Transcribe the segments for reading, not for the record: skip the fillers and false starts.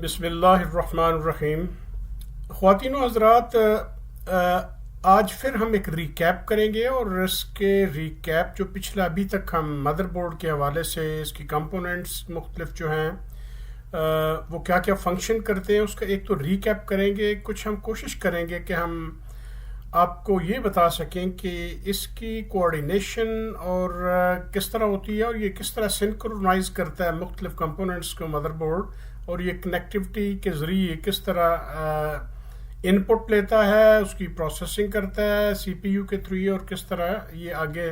बिस्मिल्लाहिर्रहमानिर्रहीम। ख्वातीन व हज़रात, आज फिर हम एक रिकैप करेंगे और इसके रिकैप जो पिछला अभी तक हम मदरबोर्ड के हवाले से इसकी कंपोनेंट्स मुख्तलिफ जो हैं वो क्या क्या फंक्शन करते हैं उसका एक तो रिकैप करेंगे। कुछ हम कोशिश करेंगे कि हम आपको ये बता सकें कि इसकी कोऑर्डिनेशन और किस तरह होती है और ये किस तरह सिंक्रोनाइज करता है मुख्तलिफ कंपोनेंट्स को मदरबोर्ड, और ये कनेक्टिविटी के ज़रिए किस तरह इनपुट लेता है, उसकी प्रोसेसिंग करता है सीपीयू के थ्रू, और किस तरह ये आगे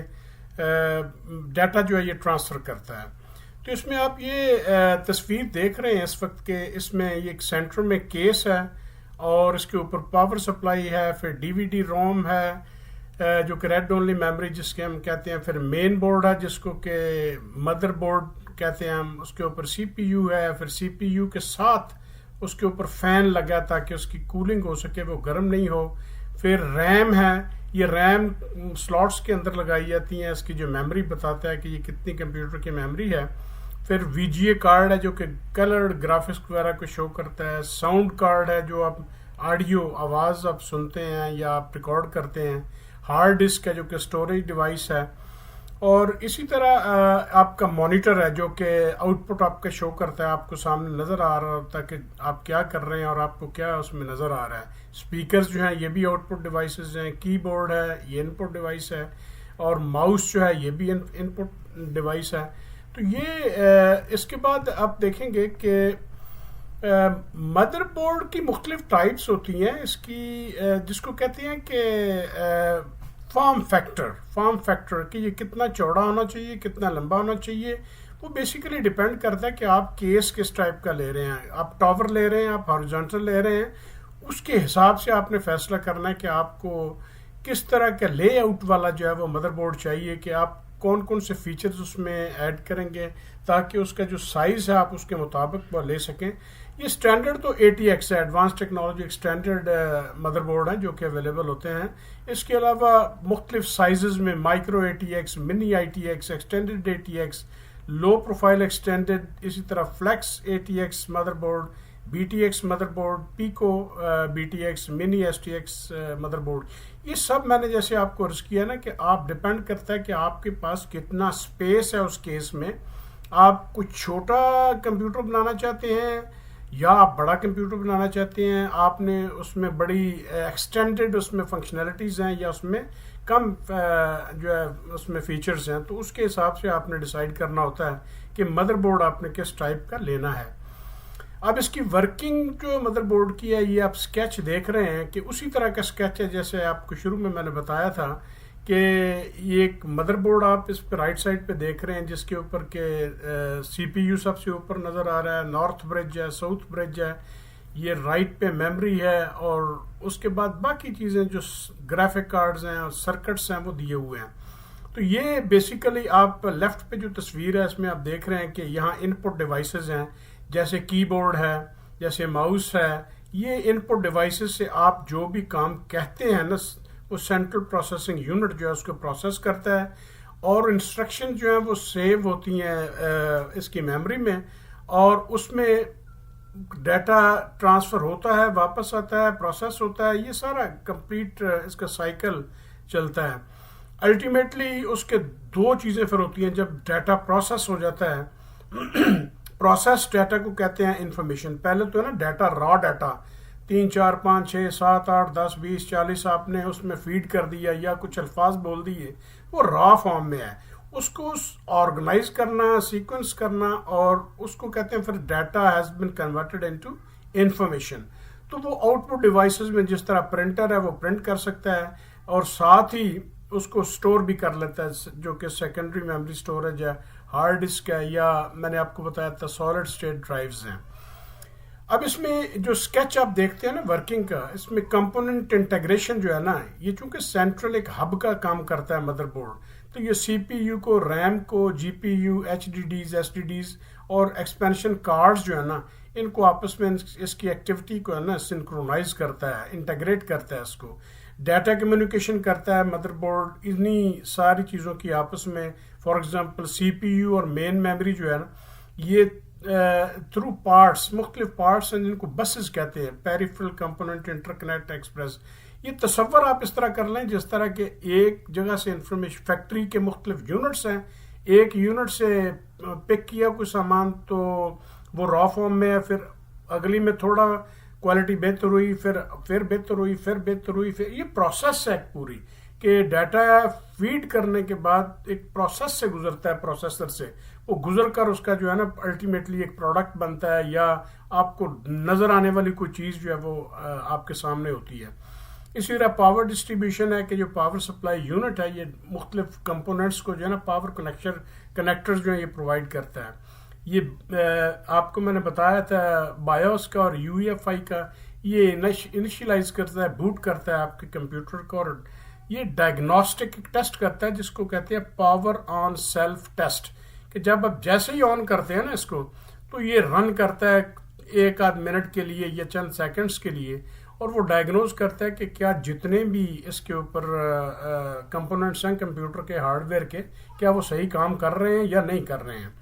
डाटा जो है ये ट्रांसफ़र करता है। तो इसमें आप ये तस्वीर देख रहे हैं इस वक्त के, इसमें ये एक सेंटर में केस है और इसके ऊपर पावर सप्लाई है, फिर डीवीडी रोम है जो कि रेड ओनली मेमोरी जिसके हम कहते हैं, फिर मेन बोर्ड है जिसको कि मदर बोर्ड कहते हैं हम, उसके ऊपर सीपीयू है, फिर सीपीयू के साथ उसके ऊपर फैन लगा ताकि उसकी कूलिंग हो सके, वो गर्म नहीं हो। फिर रैम है, ये रैम स्लॉट्स के अंदर लगाई जाती हैं, इसकी जो मेमोरी बताता है कि ये कितनी कंप्यूटर की मेमोरी है। फिर वीजीए कार्ड है जो कि कलर्ड ग्राफिक्स वगैरह को शो करता है। साउंड कार्ड है जो आप ऑडियो आवाज़ आप सुनते हैं या आप रिकॉर्ड करते हैं। हार्ड डिस्क है जो कि स्टोरेज डिवाइस है। और इसी तरह आपका मॉनिटर है जो कि आउटपुट आपका शो करता है, आपको सामने नज़र आ रहा होता है कि आप क्या कर रहे हैं और आपको क्या उसमें नज़र आ रहा है। स्पीकर्स जो हैं ये भी आउटपुट डिवाइसेस हैं। कीबोर्ड है ये इनपुट डिवाइस है, और माउस जो है ये भी इनपुट डिवाइस है। तो ये इसके बाद आप देखेंगे कि मदरबोर्ड की मुख्तलिफ टाइप्स होती हैं इसकी, जिसको कहते हैं कि फॉर्म फैक्टर कि ये कितना चौड़ा होना चाहिए, कितना लंबा होना चाहिए। वो बेसिकली डिपेंड करता है कि आप केस किस टाइप का ले रहे हैं, आप टॉवर ले रहे हैं, आप हॉरिजॉन्टल ले रहे हैं। उसके हिसाब से आपने फैसला करना है कि आपको किस तरह का लेआउट वाला जो है वो मदरबोर्ड चाहिए, कि आप कौन कौन से फीचर्स उसमें ऐड करेंगे ताकि उसका जो साइज़ है आप उसके मुताबिक वो ले सकें। ये स्टैंडर्ड तो ATX है, एडवांस टेक्नोलॉजी एक स्टैंडर्ड मदरबोर्ड है जो कि अवेलेबल होते हैं। इसके अलावा मुख्तलिफ साइज़ में micro ATX, mini ITX, extended ATX, low profile extended, इसी तरह flex ATX motherboard, BTX motherboard, pico BTX, mini STX motherboard, ये सब मैंने जैसे आपको अर्ज किया ना कि आप डिपेंड करता है कि आपके पास कितना स्पेस है। उस केस में आप कुछ छोटा कंप्यूटर बनाना चाहते हैं या आप बड़ा कंप्यूटर बनाना चाहते हैं, आपने उसमें बड़ी एक्सटेंडेड उसमें फंक्शनैलिटीज़ हैं या उसमें कम जो है उसमें फीचर्स हैं, तो उसके हिसाब से आपने डिसाइड करना होता है कि मदरबोर्ड आपने किस टाइप का लेना है। अब इसकी वर्किंग जो मदरबोर्ड की है ये आप स्केच देख रहे हैं कि उसी तरह का स्केच है जैसे आपको शुरू में मैंने बताया था कि ये एक मदरबोर्ड आप इस पर राइट साइड पे देख रहे हैं जिसके ऊपर के सीपीयू सबसे ऊपर नज़र आ रहा है, नॉर्थ ब्रिज है, साउथ ब्रिज है, ये राइट पे मेमोरी है, और उसके बाद बाकी चीज़ें जो ग्राफिक कार्ड्स हैं और सर्किट्स हैं वो दिए हुए हैं। तो ये बेसिकली आप लेफ्ट पे जो तस्वीर है इसमें आप देख रहे हैं कि यहाँ इनपुट डिवाइसेस हैं, जैसे कीबोर्ड है, जैसे माउस है। ये इनपुट डिवाइसेस से आप जो भी काम कहते हैं ना वो सेंट्रल प्रोसेसिंग यूनिट जो है उसको प्रोसेस करता है, और इंस्ट्रक्शन जो है वो सेव होती हैं इसकी मेमोरी में, और उसमें डाटा ट्रांसफ़र होता है, वापस आता है, प्रोसेस होता है। ये सारा कंप्लीट इसका साइकिल चलता है। अल्टीमेटली उसके दो चीज़ें फिर होती हैं जब डाटा प्रोसेस हो जाता है। प्रोसेस डाटा को कहते हैं इंफॉर्मेशन। पहले तो है ना डाटा, रॉ डाटा 3 4 5 6 7 8 10 20 40 आपने उसमें फीड कर दिया या कुछ अल्फाज बोल दिए, वो रॉ फॉर्म में है। उसको ऑर्गेनाइज करना, सीक्वेंस करना, और उसको कहते हैं फिर data has been converted into information. तो वो आउटपुट डिवाइसेस में जिस तरह प्रिंटर है वो प्रिंट कर सकता है और साथ ही उसको स्टोर भी कर लेता है, जो कि सेकेंडरी मेमोरी स्टोरेज है, हार्ड डिस्क है, या मैंने आपको बताया था सॉलिड स्टेट ड्राइव्स हैं। अब इसमें जो स्केच आप देखते हैं ना वर्किंग का, इसमें कंपोनेंट इंटीग्रेशन जो है ना, ये चूंकि सेंट्रल एक हब का काम करता है मदरबोर्ड, तो ये सीपीयू को, रैम को, जीपीयू, एचडीडीज, एसडीडीज और एक्सपेंशन कार्ड्स जो है ना, इनको आपस में इसकी एक्टिविटी को है ना सिंक्रोनाइज करता है, इंटीग्रेट करता है, इसको डाटा कम्युनिकेशन करता है मदरबोर्ड इन्हीं सारी चीज़ों की आपस में। फॉर एग्जांपल सीपीयू और मेन मेमोरी जो है ना, ये थ्रू पार्ट्स, मुख्तलिफ पार्ट्स हैं जिनको बसेस कहते हैं, पेरिफेरल कंपोनेंट इंटरकनेक्ट एक्सप्रेस। ये तसव्वुर आप इस तरह कर लें जिस तरह के एक जगह से इंफॉर्मेशन, फैक्ट्री के मुख्तलिफ यूनिट्स हैं, एक यूनिट से पिक किया कोई सामान तो वो रॉ फॉर्म में है, फिर अगली में थोड़ा क्वालिटी बेहतर हुई, फिर बेहतर हुई, फिर बेहतर हुई, फिर ये प्रोसेस है पूरी कि डाटा फीड करने के बाद एक प्रोसेस से गुजरता है, प्रोसेसर से वो गुजर कर उसका जो है ना अल्टीमेटली एक प्रोडक्ट बनता है, या आपको नजर आने वाली कोई चीज़ जो है वो आपके सामने होती है। इसी तरह पावर डिस्ट्रीब्यूशन है कि जो पावर सप्लाई यूनिट है ये मुख्तलिफ कंपोनेंट्स को जो है ना पावर कनेक्टर्स जो है ये प्रोवाइड करता है। ये आपको मैंने बताया था बायोस का और यूईएफआई का, ये इनिशियलाइज करता है, बूट करता है आपके कंप्यूटर को, और ये डायग्नोस्टिक टेस्ट करता है जिसको कहते हैं पावर ऑन सेल्फ टेस्ट, कि जब आप जैसे ही ऑन करते हैं ना इसको तो ये रन करता है एक आध मिनट के लिए या चंद सेकंड्स के लिए, और वो डायग्नोज करता है कि क्या जितने भी इसके ऊपर कंपोनेंट्स हैं कंप्यूटर के हार्डवेयर के, क्या वो सही काम कर रहे हैं या नहीं कर रहे हैं।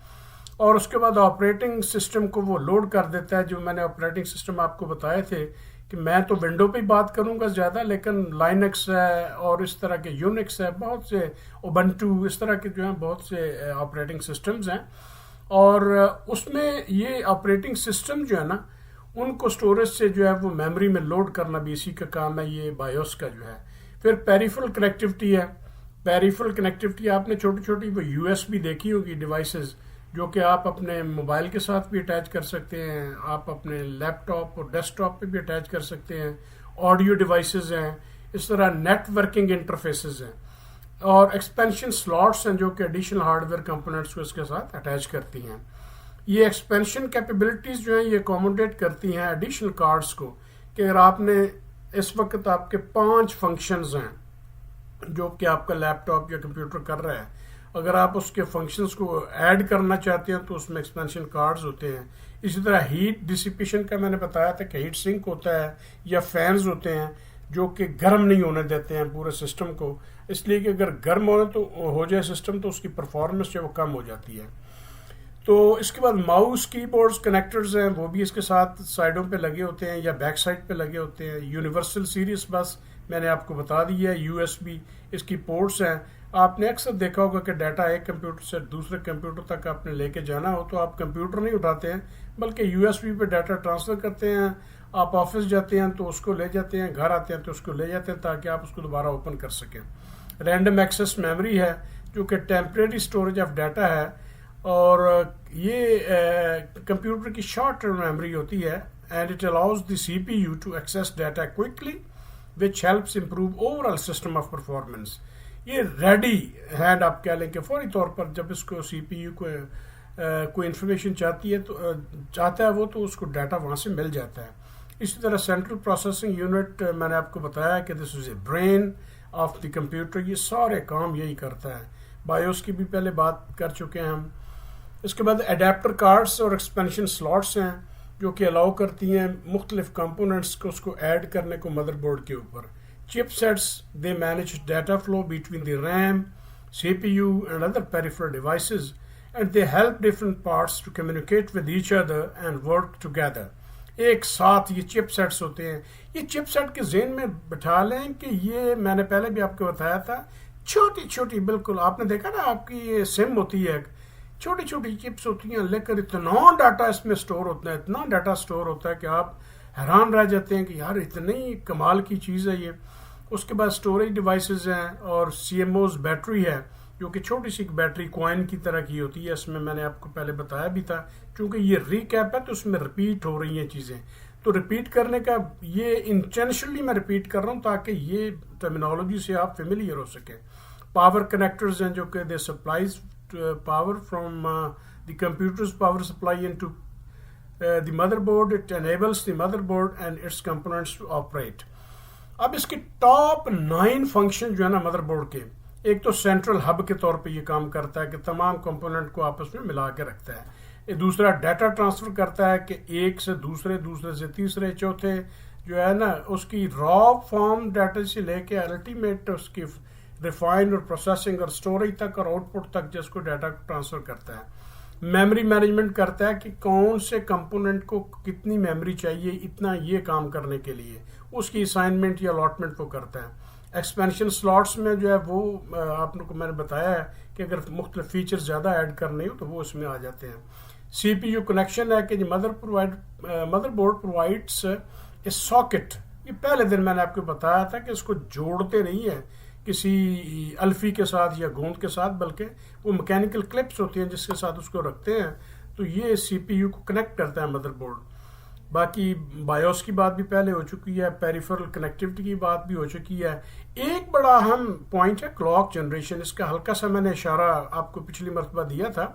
और उसके बाद ऑपरेटिंग सिस्टम को वो लोड कर देता है। जो मैंने ऑपरेटिंग सिस्टम आपको बताए थे कि मैं तो विंडो पे ही बात करूंगा ज़्यादा, लेकिन लाइनक्स है और इस तरह के यूनिक्स है, बहुत से उबंटू, इस तरह के जो हैं बहुत से ऑपरेटिंग सिस्टम्स हैं, और उसमें ये ऑपरेटिंग सिस्टम जो है ना उनको स्टोरेज से जो है वो मेमोरी में लोड करना भी इसी का काम है, ये बायोस का जो है। फिर पेरिफेरल कनेक्टिविटी है। पेरिफेरल कनेक्टिविटी आपने छोटी छोटी वो यूएसबी देखी होगी डिवाइसेस, जो कि आप अपने मोबाइल के साथ भी अटैच कर सकते हैं, आप अपने लैपटॉप और डेस्कटॉप पे भी अटैच कर सकते हैं। ऑडियो डिवाइसेस हैं, इस तरह नेटवर्किंग इंटरफेसेस हैं, और एक्सपेंशन स्लॉट्स हैं जो कि एडिशनल हार्डवेयर कंपोनेंट्स को इसके साथ अटैच करती हैं। ये एक्सपेंशन कैपेबिलिटीज जो हैं ये अकोमोडेट करती हैं एडिशनल कार्ड्स को, कि अगर आपने इस वक्त आपके 5 फंक्शंस हैं जो कि आपका लैपटॉप या कंप्यूटर कर रहा है, अगर आप उसके फंक्शंस को ऐड करना चाहते हैं तो उसमें एक्सपेंशन कार्ड्स होते हैं। इसी तरह हीट डिसिपेशन का मैंने बताया था कि हीट सिंक होता है या फैंस होते हैं जो कि गर्म नहीं होने देते हैं पूरे सिस्टम को, इसलिए कि अगर गर्म हो जाए सिस्टम तो उसकी परफॉर्मेंस जो वो कम हो जाती है। तो इसके बाद माउस कीबोर्ड्स कनेक्टर्स हैं, वो भी इसके साथ साइडों पे लगे होते हैं या बैक साइड पे लगे होते हैं। यूनिवर्सल सीरीज बस मैंने आपको बता दी है, यूएसबी इसकी पोर्ट्स हैं। आपने अक्सर देखा होगा कि डाटा एक कंप्यूटर से दूसरे कंप्यूटर तक आपने लेके जाना हो तो आप कंप्यूटर नहीं उठाते हैं बल्कि यूएसबी पे डाटा ट्रांसफ़र करते हैं। आप ऑफिस जाते हैं तो उसको ले जाते हैं, घर आते हैं तो उसको ले जाते हैं ताकि आप उसको दोबारा ओपन कर सकें। रैंडम एक्सेस मेमोरी है जो कि टेम्परेरी स्टोरेज ऑफ डाटा है, और ये कंप्यूटर की शॉर्ट टर्म मेमोरी होती है, and it allows the CPU to access data quickly which helps improve overall system of performance. ये रेडी हैंड आप कह लें कि फौरी तौर पर जब इसको सीपीयू को कोई इंफॉर्मेशन चाहता है वो तो उसको डाटा वहाँ से मिल जाता है। इसी तरह सेंट्रल प्रोसेसिंग यूनिट मैंने आपको बताया कि this is a brain of the computer, ये सारे काम यही करता है। बायोस की भी पहले बात कर चुके हैं हम। इसके बाद एडेप्टर कार्ड्स और एक्सपेंशन स्लॉट्स हैं जो कि अलाउ करती हैं मुख्तलिफ कंपोनेंट्स को उसको ऐड करने को मदरबोर्ड के ऊपर। Chipsets, they manage data flow between the RAM, CPU and other peripheral devices, and they help different parts to communicate with each other and work together. एक साथ ये चिपसेट्स होते हैं। ये चिपसेट के ज़हन में बिठा लें कि ये मैंने पहले भी आपको बताया था, छोटी छोटी, बिल्कुल आपने देखा ना आपकी ये सिम होती है, छोटी छोटी चिप्स होती हैं, लेकर इतना डाटा इसमें स्टोर होता है, इतना डाटा स्टोर होता है कि आप हैरान रह जाते हैं कि यार इतनी कमाल की चीज़ है ये। उसके बाद स्टोरेज डिवाइसेस हैं और CMOS बैटरी है जो कि छोटी सी बैटरी कॉइन की तरह की होती है। इसमें मैंने आपको पहले बताया भी था, क्योंकि ये रिकैप है तो उसमें रिपीट हो रही हैं चीज़ें, तो रिपीट करने का ये इंटेंशनली मैं रिपीट कर रहा हूँ ताकि ये टर्मिनोलॉजी से आप फेमिलियर हो सकें। पावर कनेक्टर्स हैं जो कि they supplies power from the computers power supply into the motherboard, it enables the motherboard and its components to operate. अब इसके टॉप 9 फंक्शन जो है ना मदरबोर्ड के, एक तो सेंट्रल हब के तौर पे ये काम करता है कि तमाम कंपोनेंट को आपस में मिला के रखता है। ये दूसरा डाटा ट्रांसफर करता है कि एक से दूसरे, दूसरे से तीसरे, चौथे जो है ना उसकी रॉ फॉर्म डाटा से लेके अल्टीमेट उसकी रिफाइन और प्रोसेसिंग और स्टोरेज तक और आउटपुट तक जिसको डाटा को ट्रांसफर करता है। मेमोरी मैनेजमेंट करता है कि कौन से कंपोनेंट को कितनी मेमोरी चाहिए इतना ये काम करने के लिए, उसकी असाइनमेंट या अलॉटमेंट वो करता है। एक्सपेंशन स्लॉट्स में जो है वो आपको मैंने बताया है कि अगर मुख्तलिफ फीचर्स ज़्यादा ऐड करने हो तो वो उसमें आ जाते हैं। CPU कनेक्शन है कि मदरबोर्ड प्रोवाइड्स ए सॉकेट। ये पहले दिन मैंने आपको बताया था कि इसको जोड़ते नहीं है किसी अल्फी के साथ या गोंद के साथ, बल्कि वो मैकेनिकल क्लिप्स होती हैं जिसके साथ उसको रखते हैं, तो ये CPU को कनेक्ट करता है मदरबोर्ड। बाकी बायोस की बात भी पहले हो चुकी है, पेरिफेरल कनेक्टिविटी की बात भी हो चुकी है। एक बड़ा अहम पॉइंट है क्लॉक जनरेशन। इसका हल्का सा मैंने इशारा आपको पिछली मरतबा दिया था।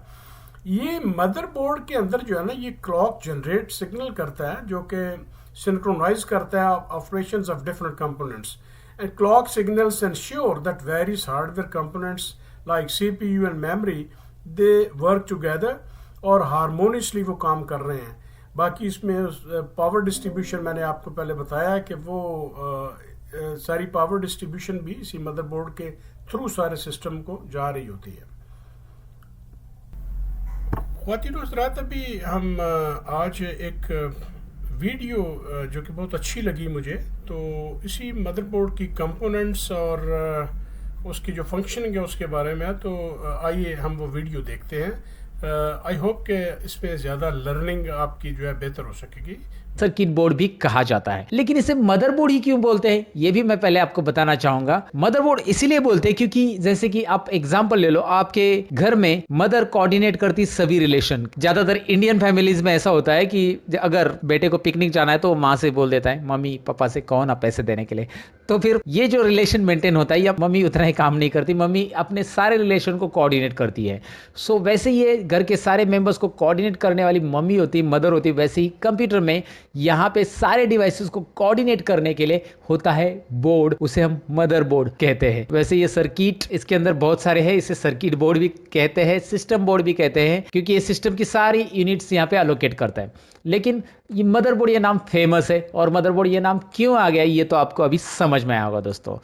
ये मदरबोर्ड के अंदर जो है ना, ये क्लॉक जनरेट सिग्नल करता है जो कि सिंक्रोनाइज करता है operations of different components, and clock signals ensure that various hardware components like CPU and memory they work together और हारमोनियसली वो काम कर रहे हैं। बाकी इसमें पावर डिस्ट्रीब्यूशन मैंने आपको पहले बताया कि वो सारी पावर डिस्ट्रीब्यूशन भी इसी मदरबोर्ड के थ्रू सारे सिस्टम को जा रही होती है। ख्वातीन और हज़रात, अभी हम आज एक वीडियो जो कि बहुत अच्छी लगी मुझे, तो इसी मदरबोर्ड की कंपोनेंट्स और उसकी जो फंक्शनिंग है उसके बारे में, तो आइए हम वो वीडियो देखते हैं। आई होप कि इसमें ज़्यादा लर्निंग आपकी जो है बेहतर हो सकेगी। सर्किट बोर्ड भी कहा जाता है, लेकिन इसे मदरबोर्ड ही क्यों बोलते हैं ये भी मैं पहले आपको बताना चाहूंगा। मदरबोर्ड इसीलिए बोलते हैं क्योंकि जैसे कि आप एग्जांपल ले लो, आपके घर में मदर कोऑर्डिनेट करती सभी रिलेशन। ज्यादातर इंडियन फैमिलीज में ऐसा होता है कि अगर बेटे को पिकनिक जाना है तो माँ से बोल देता है मम्मी पापा से कहो ना पैसे देने के लिए, तो फिर ये जो रिलेशन मेंटेन होता है, या मम्मी उतना ही काम नहीं करती, मम्मी अपने सारे रिलेशन को कोऑर्डिनेट करती है। सो वैसे ये घर के सारे मेंबर्स को कोऑर्डिनेट करने वाली मम्मी होती, मदर होती, वैसे ही कंप्यूटर में यहाँ पे सारे डिवाइसेस को कोऑर्डिनेट करने के लिए होता है बोर्ड, उसे हम मदरबोर्ड कहते हैं। वैसे ये सर्किट इसके अंदर बहुत सारे हैं, इसे सर्किट बोर्ड भी कहते हैं, सिस्टम बोर्ड भी कहते हैं, क्योंकि ये सिस्टम की सारी यूनिट्स यहाँ पे एलोकेट करता है। लेकिन ये मदरबोर्ड ये नाम फेमस है, और मदरबोर्ड ये नाम क्यों आ गया ये तो आपको अभी समझ में आया होगा दोस्तों।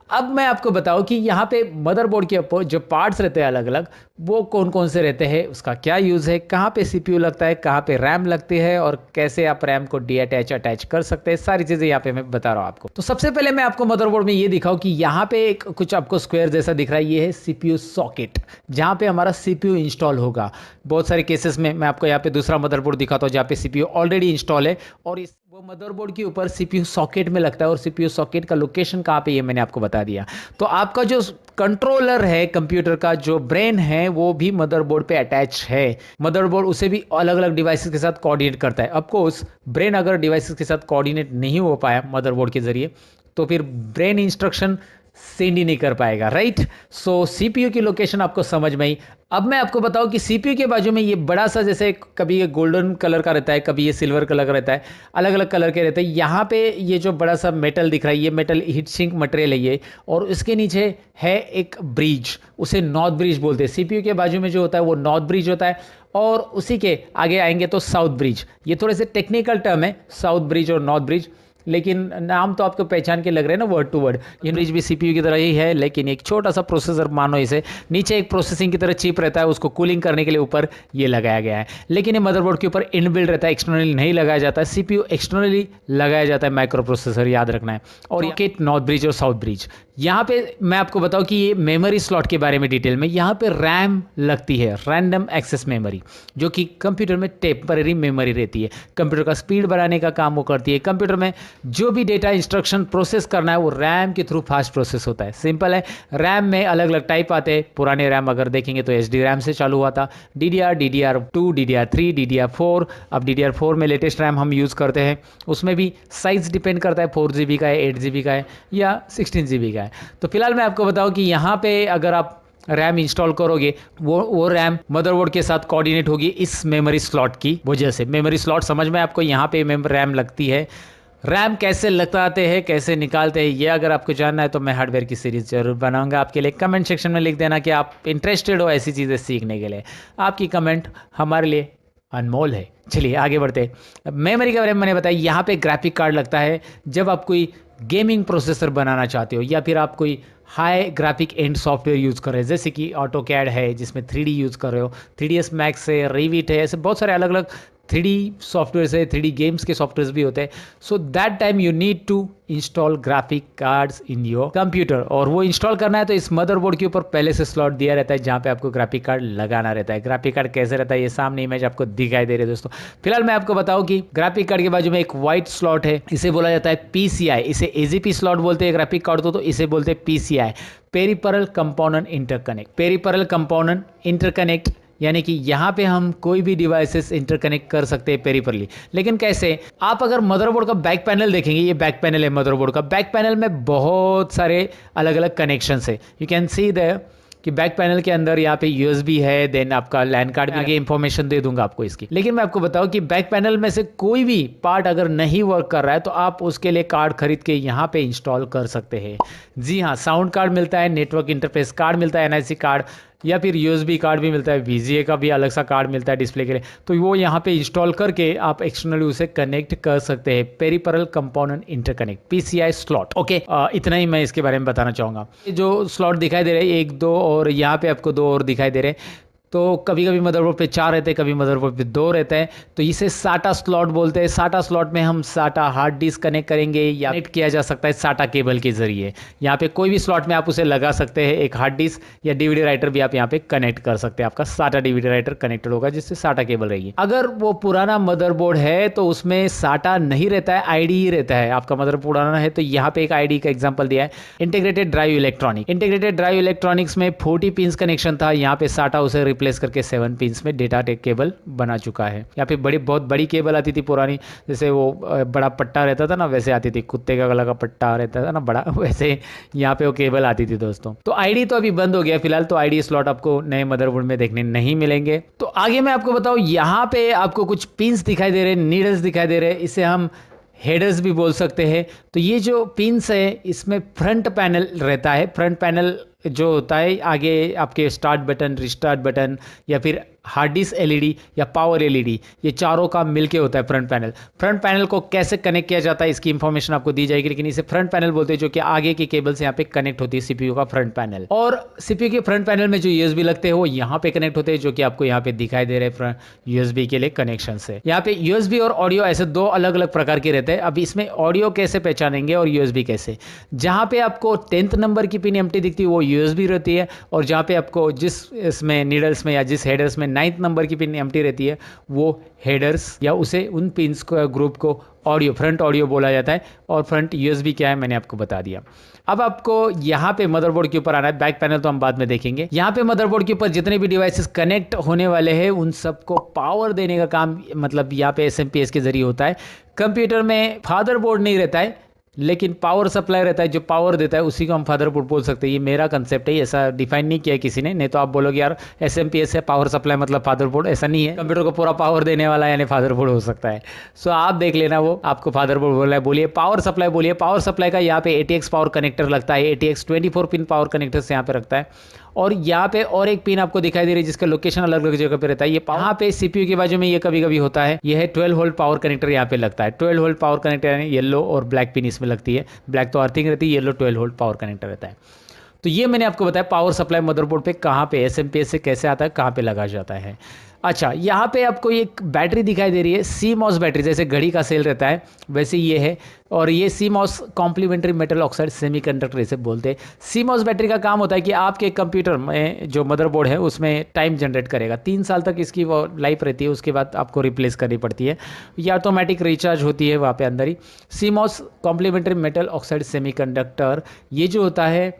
अब मैं आपको बताऊं कि यहाँ पे मदरबोर्ड के ऊपर जो पार्ट्स रहते हैं अलग अलग, वो कौन कौन से रहते हैं, उसका क्या यूज़ है, कहाँ पे CPU लगता है, कहाँ पे रैम लगती है, और कैसे आप रैम को अटैच कर सकते हैं, सारी चीज़ें यहाँ पे मैं बता रहा हूँ आपको। तो सबसे पहले मैं आपको मदरबोर्ड में ये दिखाऊं कि यहाँ पे एक कुछ आपको स्क्वायर जैसा दिख रहा है, ये है CPU सॉकेट, जहाँ पे हमारा CPU इंस्टॉल होगा। बहुत सारे केसेस में मैं आपको यहाँ पे दूसरा मदरबोर्ड दिखाता हूँ जहाँ पे CPU ऑलरेडी इंस्टॉल है, और इस वो मदरबोर्ड के ऊपर CPU सॉकेट में लगता है, और CPU सॉकेट का लोकेशन कहाँ पे ये मैंने आपको बता दिया। तो आपका जो कंट्रोलर है कंप्यूटर का, जो ब्रेन है, वो भी मदरबोर्ड पे अटैच है। मदरबोर्ड उसे भी अलग अलग डिवाइसेस के साथ कोऑर्डिनेट करता है। ऑफकोर्स ब्रेन अगर डिवाइसेस के साथ कोऑर्डिनेट नहीं हो पाया मदरबोर्ड के जरिए, तो फिर ब्रेन इंस्ट्रक्शन सेंड ही नहीं कर पाएगा, राइट। सो CPU की लोकेशन आपको समझ में आई। अब मैं आपको बताऊं कि CPU के बाजू में ये बड़ा सा, जैसे कभी ये गोल्डन कलर का रहता है, कभी ये सिल्वर कलर का रहता है, अलग अलग कलर के रहते हैं। यहाँ पे ये जो बड़ा सा मेटल दिख रहा है, ये मेटल हीट सिंक मटेरियल है ये, और इसके नीचे है एक ब्रिज, उसे नॉर्थ ब्रिज बोलते हैं। CPU के बाजू में जो होता है वो नॉर्थ ब्रिज होता है, और उसी के आगे आएंगे तो साउथ ब्रिज। ये थोड़े से टेक्निकल टर्म है, साउथ ब्रिज और नॉर्थ ब्रिज, लेकिन नाम तो आपको पहचान के लग रहे हैं ना, वर्ड टू वर्ड। ये ब्रिज भी CPU की तरह ही है, लेकिन एक छोटा सा प्रोसेसर मानो इसे, नीचे एक प्रोसेसिंग की तरह चिप रहता है, उसको कूलिंग करने के लिए ऊपर ये लगाया गया है। लेकिन ये मदरबोर्ड के ऊपर इनबिल्ट रहता है, एक्सटर्नली नहीं लगाया जाता है। CPU एक्सटर्नली लगाया जाता है, माइक्रो प्रोसेसर, याद रखना है। और ये नॉर्थ ब्रिज और साउथ ब्रिज। यहाँ पे मैं आपको बताऊँ कि ये मेमोरी स्लॉट के बारे में डिटेल में, यहाँ पे रैम लगती है, रैंडम एक्सेस मेमोरी, जो कि कंप्यूटर में टेम्पररी मेमोरी रहती है। कंप्यूटर का स्पीड बढ़ाने का काम वो करती है। कंप्यूटर में जो भी डेटा इंस्ट्रक्शन प्रोसेस करना है वो रैम के थ्रू फास्ट प्रोसेस होता है। सिंपल है। रैम में अलग अलग टाइप आते हैं। पुराने रैम अगर देखेंगे तो SD रैम से चालू हुआ था, DDR, DDR2, DDR3, DDR4। अब DDR4 में लेटेस्ट रैम हम यूज़ करते हैं। उसमें भी साइज डिपेंड करता है, 4GB का है, 8GB का है, या 16GB का है। तो फिलहाल मैं आपको बताऊं कि यहाँ पे अगर आप रैम इंस्टॉल करोगे, वो रैम मदरबोर्ड के साथ कोऑर्डिनेट होगी इस मेमोरी स्लॉट की वजह से। मेमोरी स्लॉट समझ में आपको, यहाँ पे रैम लगती है। रैम कैसे लगाते हैं, कैसे निकालते हैं, ये अगर आपको जानना है तो मैं हार्डवेयर की सीरीज जरूर बनाऊंगा आपके लिए। कमेंट सेक्शन में लिख देना कि आप इंटरेस्टेड हो ऐसी चीज़ें सीखने के लिए। आपकी कमेंट हमारे लिए अनमोल है। चलिए आगे बढ़ते हैं। मेमोरी के बारे में मैंने बताया, यहाँ पे ग्राफिक कार्ड लगता है जब आप कोई गेमिंग प्रोसेसर बनाना चाहते हो या फिर आप कोई high graphic and software use कर रहे हैं, जैसे कि ऑटोकैड है जिसमें 3D यूज़ कर रहे हो, 3ds मैक्स है, रेविट है, ऐसे बहुत सारे अलग अलग 3D सॉफ्टवेयर है, 3D गेम्स के सॉफ्टवेयर भी होते हैं। So that time you need to install graphic cards in your computer, और वो इंस्टॉल करना है तो इस मदरबोर्ड के ऊपर पहले से स्लॉट दिया रहता है जहाँ पे आपको ग्राफिक कार्ड लगाना रहता है। ग्राफिक कार्ड कैसे रहता है, ये सामने इमेज आपको दिखाई दे रही है दोस्तों। फिलहाल मैं आपको बताऊं कि ग्राफिक कार्ड के बाजू में एक व्हाइट स्लॉट है, इसे बोला जाता है PCI। इसे AGP स्लॉट बोलते हैं ग्राफिक कार्ड तो इसे बोलते हैं PCI, peripheral component interconnect. Peripheral component interconnect यानी कि यहाँ पे हम कोई भी डिवाइसेस इंटरकनेक्ट कर सकते हैं पेरिफेरली। लेकिन कैसे, आप अगर मदरबोर्ड का बैक पैनल देखेंगे, ये बैक पैनल है मदरबोर्ड का, बैक पैनल में बहुत सारे अलग अलग कनेक्शंस है। यू कैन सी देयर कि बैक पैनल के अंदर यहाँ पे USB है, देन आपका लैन कार्ड भी, आगे इंफॉर्मेशन दे दूंगा आपको इसकी। लेकिन मैं आपको बताऊं कि बैक पैनल में से कोई भी पार्ट अगर नहीं वर्क कर रहा है तो आप उसके लिए कार्ड खरीद के यहाँ पे इंस्टॉल कर सकते हैं। जी हाँ, साउंड कार्ड मिलता है, नेटवर्क इंटरफेस कार्ड मिलता है, NIC कार्ड, या फिर USB कार्ड भी मिलता है, VGA का भी अलग सा कार्ड मिलता है डिस्प्ले के लिए। तो वो यहाँ पे इंस्टॉल करके आप एक्सटर्नली उसे कनेक्ट कर सकते हैं। Peripheral component interconnect, PCI slot. Okay, इतना ही मैं इसके बारे में बताना चाहूँगा। जो स्लॉट दिखाई दे रहे हैं 1 2 और यहाँ पे आपको 2 और दिखाई दे रहे हैं। तो कभी कभी मदरबोर्ड पे 4 रहते हैं, कभी मदरबोर्ड पे 2 रहते हैं, तो इसे SATA स्लॉट बोलते हैं। SATA स्लॉट में हम SATA हार्ड डिस्क कनेक्ट करेंगे या कनेक्ट किया जा सकता है SATA केबल के जरिए। यहाँ पे कोई भी स्लॉट में आप उसे लगा सकते हैं, एक हार्ड डिस्क या DVD राइटर भी आप यहाँ पे कनेक्ट कर सकते हैं। आपका SATA DVD राइटर कनेक्टेड होगा जिससे SATA केबल रहेगी। अगर वो पुराना मदरबोर्ड है तो उसमें SATA नहीं रहता है, ID ही रहता है। आपका मदरबोर्ड पुराना है तो यहाँ पे एक ID का एग्जाम्पल दिया है, integrated drive electronic. Integrated drive electronics में 40 पिंस कनेक्शन था, यहाँ पे SATA उसे रिप्लेस करके 7 पिंस में डेटा टेक केबल बना चुका है। यहाँ पे बहुत बड़ी केबल आती थी पुरानी, जैसे वो बड़ा पट्टा रहता था ना, वैसे आती थी, कुत्ते का गला का पट्टा रहता था ना बड़ा, वैसे यहाँ पे वो केबल आती थी दोस्तों। तो ID तो अभी बंद हो गया फिलहाल, तो ID स्लॉट आपको नए मदरबोर्ड में देखने नहीं मिलेंगे। तो आगे मैं आपको बताऊँ, यहाँ पे आपको कुछ पिंस दिखाई दे रहे हैं, नीडल्स दिखाई दे रहे हैं, इसे हम हेडर्स भी बोल सकते हैं। तो ये जो पिंस है इसमें फ्रंट पैनल रहता है। फ्रंट पैनल जो होता है, आगे आपके स्टार्ट बटन, रिस्टार्ट बटन या फिर हार्ड डिस्क LED या पावर LED, ये चारों का मिलके होता है फ्रंट पैनल। फ्रंट पैनल को कैसे कनेक्ट किया जाता है इसकी इंफॉर्मेशन आपको दी जाएगी, लेकिन इसे फ्रंट पैनल बोलते हैं, जो कि आगे की केबल से यहाँ पे कनेक्ट होती है CPU का फ्रंट पैनल। और CPU के फ्रंट पैनल में जो USB लगते हैं वो यहाँ पे कनेक्ट होते हैं, जो कि आपको यहाँ पे दिखाई दे रहे हैं USB के लिए कनेक्शन से। यहाँ पे USB और ऑडियो ऐसे 2 अलग अलग प्रकार के रहते हैं। अब इसमें ऑडियो कैसे पहचानेंगे और USB कैसे, जहाँ पे आपको 10th नंबर की पिन एम्प्टी दिखती है वो USB रहती है, और जहाँ पे आपको जिस इसमें नीडल्स में या जिस हेडर्स में 9th नंबर की पिन एम्प्टी रहती है वो हेडर्स या उसे उन पिंस को ग्रुप को ऑडियो, फ्रंट ऑडियो बोला जाता है। और फ्रंट USB क्या है मैंने आपको बता दिया। अब आपको यहाँ पे मदरबोर्ड के ऊपर आना है, बैक पैनल तो हम बाद में देखेंगे। यहाँ पे मदरबोर्ड के ऊपर जितने भी डिवाइसेस कनेक्ट होने वाले हैं उन सबको पावर देने का काम मतलब यहाँ पे SMPS के जरिए होता है। कंप्यूटर में फादरबोर्ड नहीं रहता है, लेकिन पावर सप्लाई रहता है, जो पावर देता है उसी को हम फादरबोर्ड बोल सकते हैं। ये मेरा कंसेप्ट है, ऐसा डिफाइन नहीं किया किसी ने, नहीं तो आप बोलोगे यार SMPS है, पावर सप्लाई मतलब फादरबोर्ड। ऐसा नहीं है, कंप्यूटर को पूरा पावर देने वाला यानी फादरबोर्ड हो सकता है। सो आप देख लेना, वो आपको फादरबोर्ड बोल रहा है, बोलिए पावर सप्लाई बोलिए। पावर सप्लाई का यहाँ पे ATX पावर कनेक्टर लगता है, ATX 24 पिन पावर कनेक्टर से यहाँ पे रखता है। और यहाँ पे और एक पिन आपको दिखाई दे रही है जिसका लोकेशन अलग अलग जगह पे रहता है। ये यहाँ पे CPU के बाजू में ये कभी कभी होता है, ये है 12 वोल्ट पावर कनेक्टर यहाँ पे लगता है। 12 वोल्ट पावर कनेक्टर यानी येलो और ब्लैक पिन इसमें लगती है, ब्लैक तो अर्थिंग रहती है, येलो 12 वोल्ट पावर कनेक्टर रहता है। तो ये मैंने आपको बताया पावर सप्लाई मदरबोर्ड पे कहाँ पे SMPS से कैसे आता है, कहाँ पे लगा जाता है। अच्छा, यहाँ पे आपको एक बैटरी दिखाई दे रही है, CMOS बैटरी, जैसे घड़ी का सेल रहता है वैसे ये है। और ये CMOS complementary metal oxide semiconductor इसे बोलते हैं। CMOS बैटरी का काम होता है कि आपके कंप्यूटर में जो मदरबोर्ड है उसमें टाइम जनरेट करेगा। 3 साल तक इसकी वो लाइफ रहती है, उसके बाद आपको रिप्लेस करनी पड़ती है, ये ऑटोमेटिक रिचार्ज होती है वहाँ पे अंदर ही। CMOS complementary metal oxide semiconductor ये जो होता है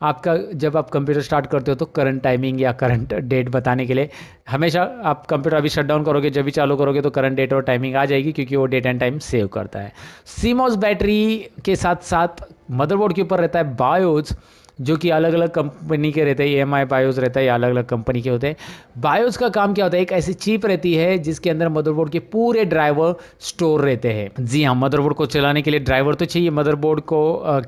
आपका, जब आप कंप्यूटर स्टार्ट करते हो तो करंट टाइमिंग या करंट डेट बताने के लिए, हमेशा आप कंप्यूटर अभी शट डाउन करोगे जब भी चालू करोगे तो करंट डेट और टाइमिंग आ जाएगी, क्योंकि वो डेट एंड टाइम सेव करता है। CMOS बैटरी के साथ साथ मदरबोर्ड के ऊपर रहता है बायोस। जो कि अलग अलग कंपनी के रहते हैं, EMI बायोस रहता है या अलग अलग कंपनी के होते हैं। बायोस का काम क्या होता है, एक ऐसी चिप रहती है जिसके अंदर मदरबोर्ड के पूरे ड्राइवर स्टोर रहते हैं। जी हाँ, मदरबोर्ड को चलाने के लिए ड्राइवर तो चाहिए। मदरबोर्ड को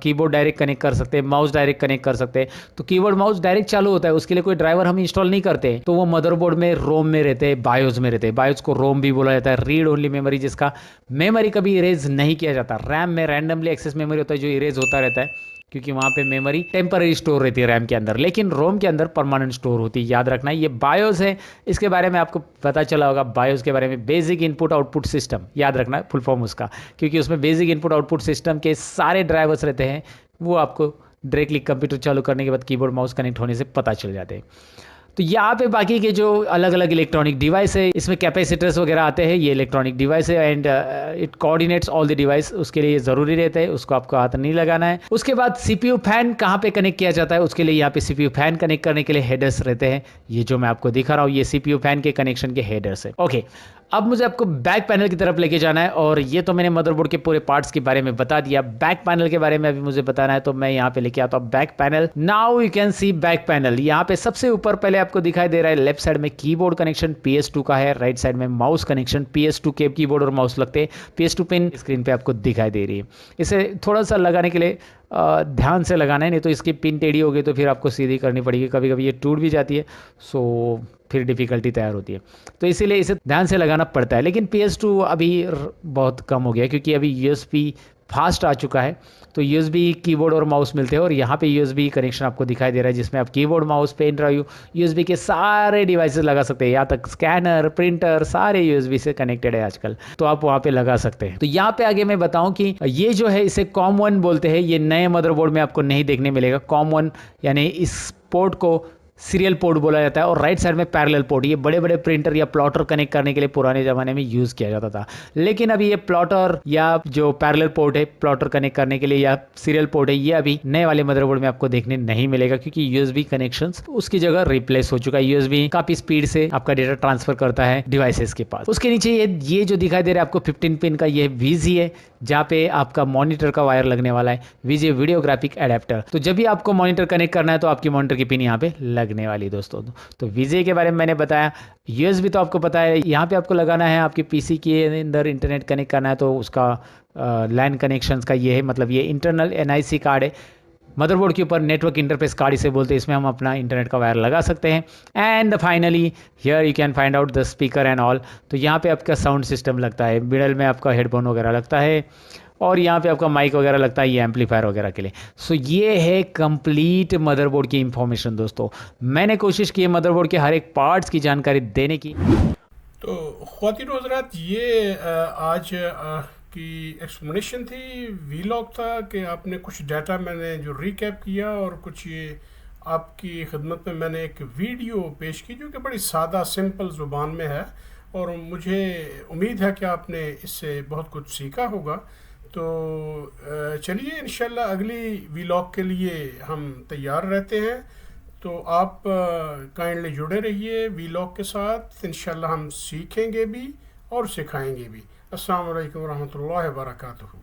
कीबोर्ड डायरेक्ट कनेक्ट कर सकते हैं, माउस डायरेक्ट कनेक्ट कर सकते हैं। तो कीबोर्ड माउस डायरेक्ट चालू होता है, उसके लिए कोई ड्राइवर हम इंस्टॉल नहीं करते। तो वो मदरबोर्ड में रोम में रहते हैं, बायोस में रहते हैं। बायोस को रोम भी बोला जाता है, रीड ओनली मेमोरी, जिसका मेमोरी कभी इरेज नहीं किया जाता। रैम में रैंडमली एक्सेस मेमोरी होता है जो इरेज होता रहता है, क्योंकि वहाँ पे मेमोरी टेम्पररी स्टोर रहती है रैम के अंदर, लेकिन रोम के अंदर परमानेंट स्टोर होती है। याद रखना, ये बायोस है। इसके बारे में आपको पता चला होगा, बायोस के बारे में, बेसिक इनपुट आउटपुट सिस्टम, याद रखना फुल फॉर्म उसका, क्योंकि उसमें बेसिक इनपुट आउटपुट सिस्टम के सारे ड्राइवर्स रहते हैं। वो आपको डायरेक्टली कंप्यूटर चालू करने के बाद कीबोर्ड माउस कनेक्ट होने से पता चल जाते हैं। तो यहाँ पे बाकी के जो अलग अलग इलेक्ट्रॉनिक डिवाइस है, इसमें कैपेसिटर्स वगैरह आते हैं, ये इलेक्ट्रॉनिक डिवाइस है and it coordinates all the device. उसके लिए ज़रूरी रहता है, उसको आपको हाथ नहीं लगाना है। उसके बाद CPU फैन कहाँ पे कनेक्ट किया जाता है, उसके लिए यहाँ पे CPU फैन कनेक्ट करने के लिए हेडर्स रहते हैं। ये जो मैं आपको दिखा रहा हूँ, ये CPU फैन के कनेक्शन के हेडर्स है। ओके, अब मुझे आपको बैक पैनल की तरफ लेके जाना है, और ये तो मैंने मदरबोर्ड के पूरे पार्ट्स के बारे में बता दिया। बैक पैनल के बारे में अभी मुझे बताना है, तो मैं यहाँ पे लेके आता हूँ back panel. Now you can see back panel. यहाँ पे सबसे ऊपर पहले आपको दिखाई दे रहा है, लेफ्ट साइड में कीबोर्ड कनेक्शन PS2 का है, राइट साइड में माउस कनेक्शन। PS2 के कीबोर्ड और माउस लगते हैं। PS2 पिन स्क्रीन पे आपको दिखाई दे रही है। इसे थोड़ा सा लगाने के लिए ध्यान से लगाना है, नहीं तो इसकी पिन टेढ़ी हो गई तो फिर आपको सीधी करनी पड़ेगी। कभी कभी ये टूट भी जाती है, सो फिर डिफ़िकल्टी तैयार होती है। तो इसीलिए इसे ध्यान से लगाना पड़ता है। लेकिन PS2 अभी बहुत कम हो गया, क्योंकि अभी USB फास्ट आ चुका है। तो USB कीबोर्ड और माउस मिलते हैं, और यहाँ पे USB कनेक्शन आपको दिखाई दे रहा है, जिसमें आप keyboard mouse pen drive USB के सारे डिवाइसेस लगा सकते हैं। यहाँ तक स्कैनर, प्रिंटर, सारे USB से कनेक्टेड है आजकल, तो आप वहाँ पे लगा सकते हैं। तो यहाँ पे आगे मैं बताऊँ कि ये जो है, इसे COM1 बोलते हैं। ये नए मदरबोर्ड में आपको नहीं देखने मिलेगा। COM1 यानी इस पोर्ट को सीरियल पोर्ट बोला जाता है, और राइट साइड में पैरेलल पोर्ट। ये बड़े बड़े प्रिंटर या प्लॉटर कनेक्ट करने के लिए पुराने ज़माने में यूज़ किया जाता था। लेकिन अभी ये प्लॉटर या जो पैरेलल पोर्ट है, प्लॉटर कनेक्ट करने के लिए, या सीरियल पोर्ट है, ये अभी नए वाले मदरबोर्ड में आपको देखने नहीं मिलेगा, क्योंकि USB कनेक्शंस उसकी जगह रिप्लेस हो चुका है। USB काफ़ी स्पीड से आपका डेटा ट्रांसफर करता है डिवाइसेस के पास। उसके नीचे ये जो दिखाई दे रहा है आपको 15 पिन का, ये VG है, जहाँ पे आपका मॉनिटर का वायर लगने वाला है। VG video graphic adapter. तो जब भी आपको मॉनिटर कनेक्ट करना है, तो आपकी मॉनिटर की पिन यहाँ पे लगने वाली दोस्तों। तो VGA के बारे में मैंने बताया। USB तो आपको पता है, यहाँ पे आपको लगाना है, आपके PC के अंदर इंटरनेट कनेक्ट करना है, तो उसका लैन कनेक्शंस का ये है, मतलब ये इंटरनल NIC कार्ड है। मदरबोर्ड के ऊपर नेटवर्क इंटरफेस कार्ड इसे बोलते हैं, इसमें हम अपना इंटरनेट का वायर लगा सकते हैं। And finally here you can find out the speaker and all. तो यहाँ पे आपका साउंड सिस्टम लगता है, मिडल में आपका हेडफोन वगैरह लगता है, और यहाँ पे आपका माइक वगैरह लगता है, ये एम्पलीफायर वगैरह के लिए। सो ये है कंप्लीट मदरबोर्ड की इंफॉर्मेशन दोस्तों। मैंने कोशिश की है मदरबोर्ड के हर एक पार्ट्स की जानकारी देने की। तो ख्वातीन व हज़रात, ये आज की एक्सप्लेनेशन थी, वीलॉग था, कि आपने कुछ डाटा मैंने जो रिकैप किया, और कुछ ये आपकी खिदमत में मैंने एक वीडियो पेश की जो कि बड़ी सादा सिंपल ज़ुबान में है, और मुझे उम्मीद है कि आपने इससे बहुत कुछ सीखा होगा। तो चलिए, इंशाल्लाह अगली वीलॉग के लिए हम तैयार रहते हैं। तो आप काइंडली जुड़े रहिए वीलॉग के साथ। इंशाल्लाह हम सीखेंगे भी और सिखाएंगे भी। अस्सलाम वालेकुम रहमतुल्लाहि व बरकातुहू।